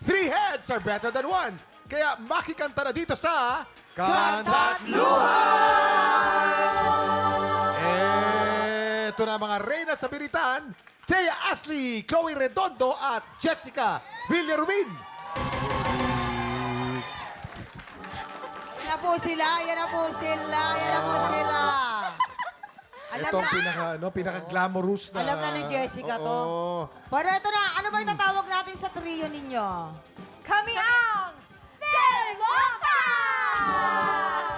Three heads are better than one. Kaya makikanta na dito sa Kanta't Luha! Ito na mga reyna sa biritan, Thea Ashley, Chloe Redondo at Jessica Villarumin. Yan na po sila, yan na po sila, yan na po sila. Alam Ito ang na. pinaka-glamorous na. Alam na ni Jessica to. Oo. Pero ito na, ano ba yung tatawag natin sa trio ninyo? Kami ang Teloka!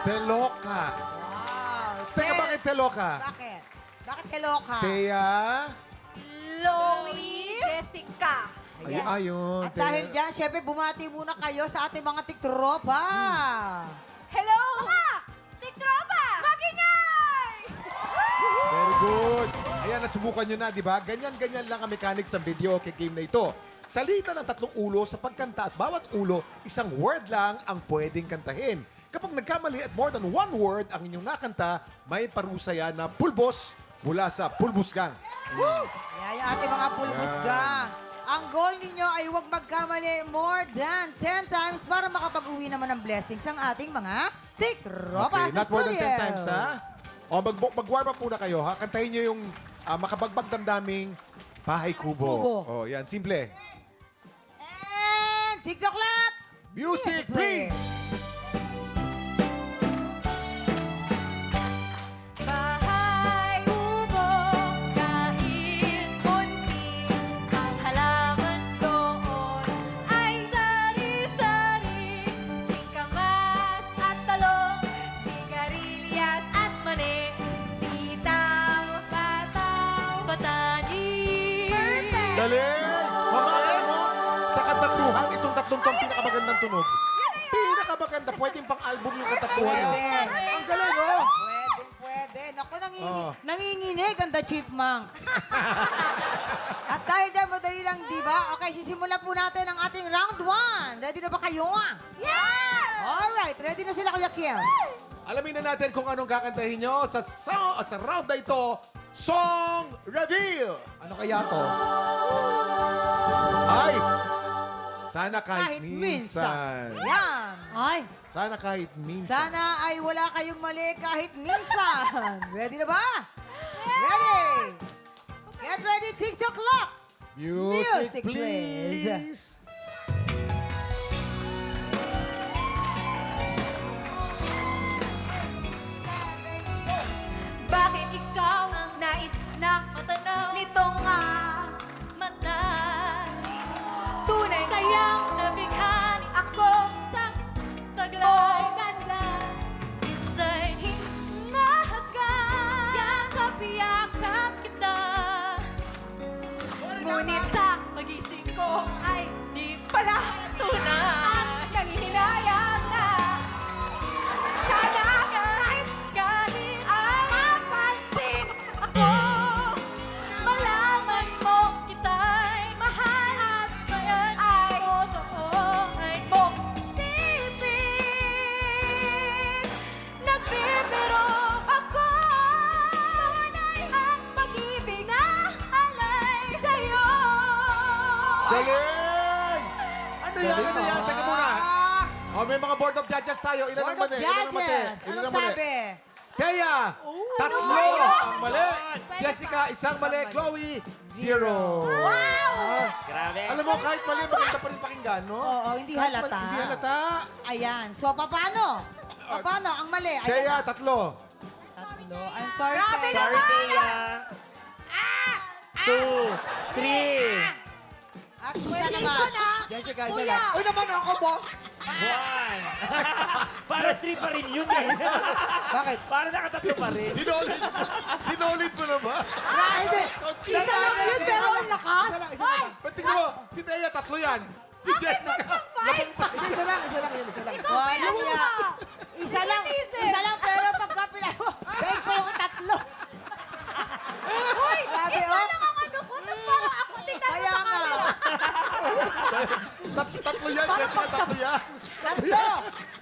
Teloka. Wow. Teka, bakit Teloka? Bakit? Bakit Teloka? Thea. Chloe, Jessica. Ay, ayun. At dahil dyan, syempre, bumati muna kayo sa ating mga tiktropa. Hello! Mga tiktropa! Magingay! Very good. Ayan, nasubukan nyo na, di ba? Ganyan-ganyan lang ang mechanics ng video okay game na ito. Salita ng tatlong ulo sa pagkanta at bawat ulo, isang word lang ang pwedeng kantahin. Kapag nagkamali at more than one word ang inyong nakanta, may parusa yan na pulbos mula sa Pulbos Gang. Yan yung ating mga pulbusgang. Ang goal ninyo ay huwag magkamali more than 10 times para makapag-uwi naman ng blessings ang ating mga tiktropa Okay, sa not more than studio. 10 times, ha? O, mag-warm up muna kayo, ha? Kantahin nyo yung makabagbag damdaming Bahay Kubo. Kubo. O, yan, simple. And TikTok clock! Music, please! Bahay kubo, kahit munti, ang halaman doon ay sari-sari. Singkamas at talong, sigarilyas at mani, sitaw, bataw, batani. Perfect! Galing! Mamaya mo, sa kantatluhan, itong tatlong tong pinakamagandang tunog. Pinakamaganda, pwedeng pang-album yung kantatluhan. Pwede. Ang galing, oh! Pwede, pwede. Naku, Oh. nanginginig ang The Chipmunks. At dahil dahil madali lang, di ba? Okay, sisimulan po natin ang ating round 1. Ready na ba kayo? Yeah! Alright, ready na sila, Kuya Kim. Alamin na natin kung anong kakantahin nyo sa round na ito, Song Reveal! Ano kaya to? Ay! Sana kahit minsan. Yan. Ay! Sana kahit minsan. Sana ay wala kayong mali kahit minsan. Ready na ba? Ready! Get ready, TikTok clock! Music, Music, please. please! Bakit ikaw ang nais na matanaw nitong mata? Tunay kayang nabighani ako sa taglay. Ganda, inside hinahagan. Yakap-yakap kita. Ngunit sa pagising ko ay di pala tunay. At nangihinayang na sana kahit galing ay mapansin ako. Malaman mo kita'y mahal at ngayon ay totoo ay mong isipin. Nagbibiro ako. Tunay ang pag-ibig na alay sa'yo. Galing! Ano yan? Ano yan? Teka muna. O, may mga board of judges tayo. Ilan ang Board of mali? Ilan ang mali? Judges. Ilan Anong ang mali? sabi? Thea, tatlo ang mali. Jessica, isang mali. Chloe, 0. Grabe. Alam mo, kahit mali, maganda pa rin pakinggan, no? Oo, hindi Kahit halata. mali, hindi halata. Ayan. So, paano? Paano? Ang mali. Ayan. Thea, tatlo. Tatlo. I'm sorry, Grabe Thea. Sorry, Thea. 2, 3, At isa naman. Jessica, isa lang. Uy, naman ako, boss! 1. Parang 3 pa rin yun eh. Bakit? Parang nakatatlo pa rin. Sinolid mo na ba? Hindi! Isa lang yun, pero ang lakas. Ba't tingnan mo? Si Thea, tatlo yan. Si Jessica, Sige, isa lang yun, isa lang. Walang niya. Isa lang, pero pagka pinawa, break ko yung tatlo. Hoy! Grabe, Isa oh. lang ang ano ko, tapos parang ako tingnan mo Kaya sa nga. camera. tatlo yan. Jessica, tatlo yan. Tatlo.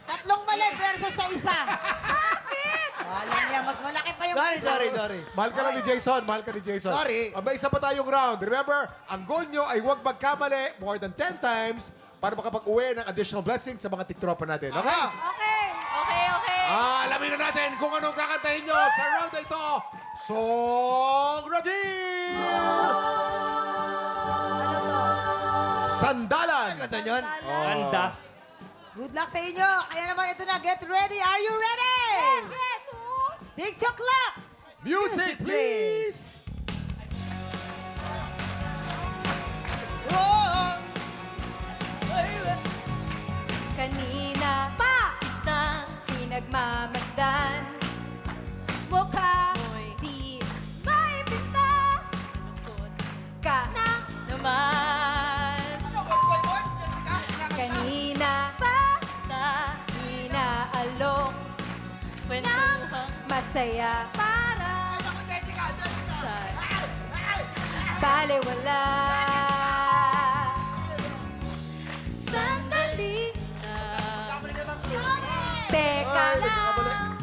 Tatlong mali versus sa isa. Bakit? Walang niya. Mas malaki pa yung Sorry. Mahal ka lang ni Jason. Mahal ka ni Jason. Sorry. May isa pa tayong round. Remember, ang goal nyo ay huwag magkamali more than 10 times para makapag-uwi ng additional blessings sa mga tiktropa natin. Okay? Okay. Okay. Alamin na natin kung anong kakantahin nyo sa round na ito. Song reveal! Ano to? Sandalan! Ganda yun. Ganda. Good luck sa inyo. Kaya naman ito na. Get ready. Are you ready? Yes. TikTok clock. Music, please! Kanina pa nang pinagmamasdan. Mukha di maipinta. Lungkot ka na naman. Kanina pa na inaalok ng masaya para sa balewala. Sandali na. Teka Ay, lang.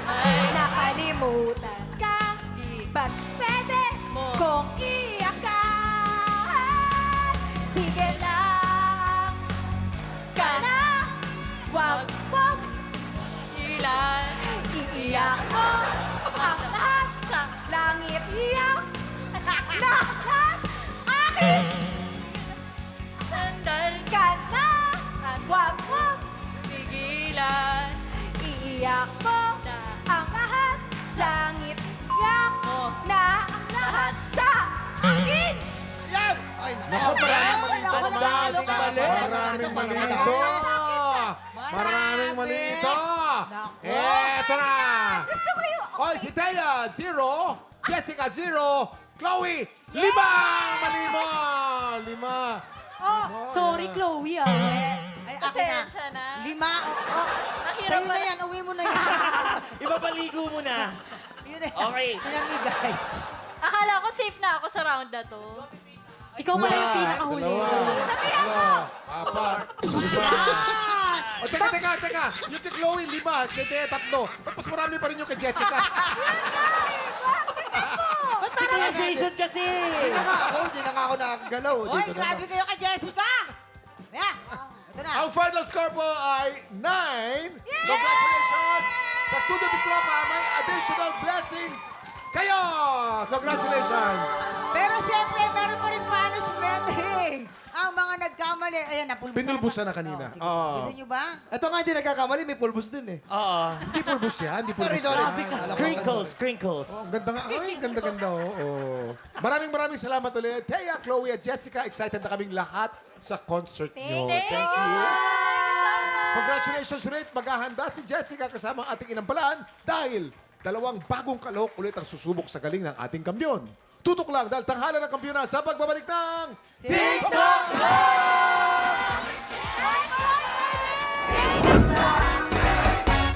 May nakalimutan ka. Di ba't pwede kong iyakan? Sige lang. Ka na. Wag mong ilan. Iiyak mo ang lahat sa langit. Iyak lahat akin. Sandal ka na at huwag mong pigilan. Iiyak mo na ang lahat. Langit, iyak mo na ang lahat sa akin. Yan! Ay, Naku, maraming mali ito. Naku, Maraming naku, mali ito. Maraming mali ito. Naku. Eto na. Gusto ko yung... Oy, si Thea, 0. Jessica, 0. Chloe, 5. Mali mo. 5. Oh, sorry, Chloe, ah. Ay, akin na. Pasensya na. 5. Oh. Nahirap Sa'yo na pala. yan. Uwi mo na yan. Ipapaligo mo na. Yun na yan. Okay. Pinamigay. Akala ko safe na ako sa round na to. Ikaw pala yung pinakahuli. Nabihan mo! 4. O, teka. Yung kay Chloe, 5. Kay Thea, 3. Tapos marami pa rin yung kay Jessica. Si Kuya Jason kasi. Hindi na nga ako nakagalaw. Hoy, Dito na grabe kayo kay Jessica. Yeah. Ito na. Ang final score po ay 9. Congratulations! Sa Studio de Tropa, may additional blessings kayo! Congratulations! Pero syempre, meron pa rin punishment ring. Ang mga nagkamali. Ayan, napulbos Pinulbusan na kanina. Sige. Oo. Gusto nyo ba? Ito nga hindi nagkakamali, may pulbos din eh. Oo. Hindi pulbos yan, hindi pulbos Sorry. yan. Crinkles. Oh, ang ganda nga. Ay, ganda. Oo. Maraming salamat ulit. Thea, Chloe at Jessica, excited na kaming lahat sa concert nyo. Thank you. Congratulations ulit. Maghahanda si Jessica kasama ang ating inampalaan dahil 2 bagong kalok ulit ang susubok sa galing ng ating kampiyon. Tutok lang dahil tanghala ng kampiyon sa pagbabalik ng TikTok!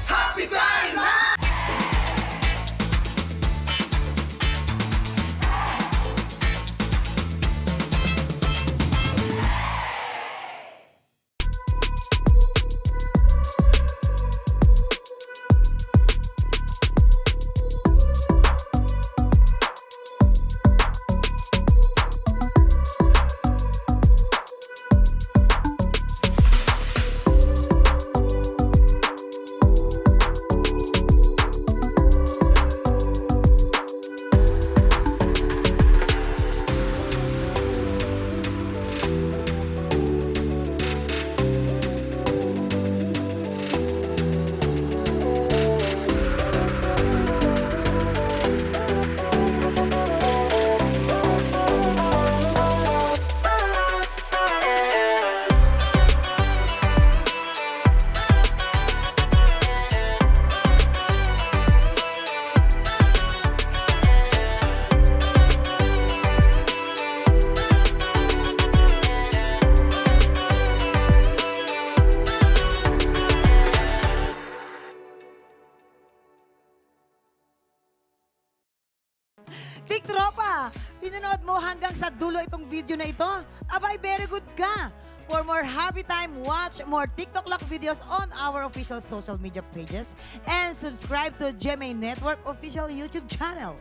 Happy time! Tik Tropa, pinanood mo hanggang sa dulo itong video na ito? Abay, very good ka. For more happy time, watch more TikTok Lock videos on our official social media pages and subscribe to GMA Network official YouTube channel.